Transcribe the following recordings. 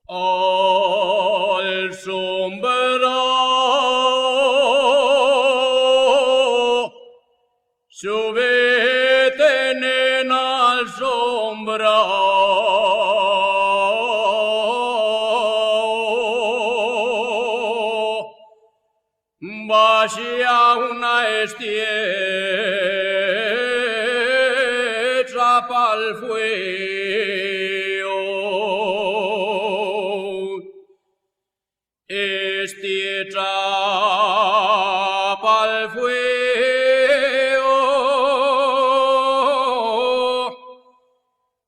al sombrero, súbete, nena, al sombrero, vaya una estiecha pa'l fuego. Estiecha pa'l fuego,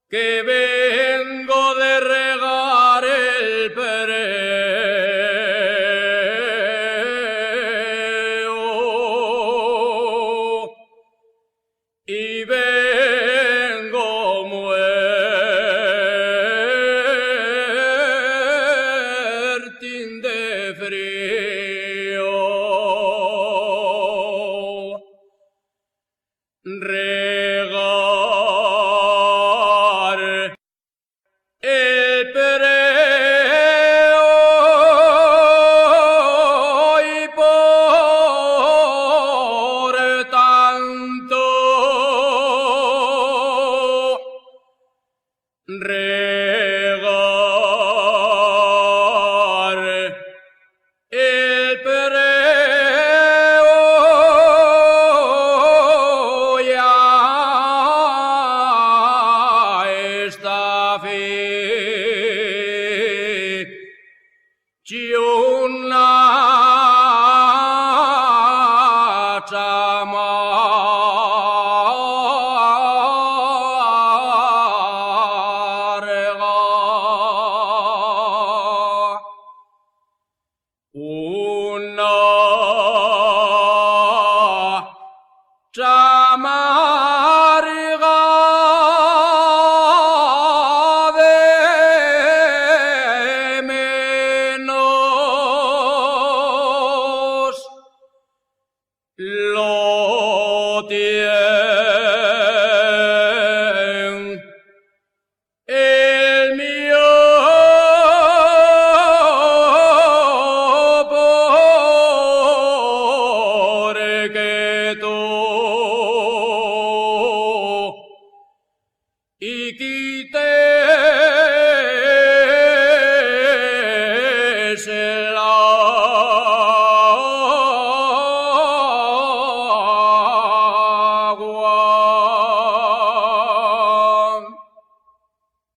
que vengo de regar el pereo y vengo muertín de frío. Regar el pereo y por tanto regar el pereo ya está fecho.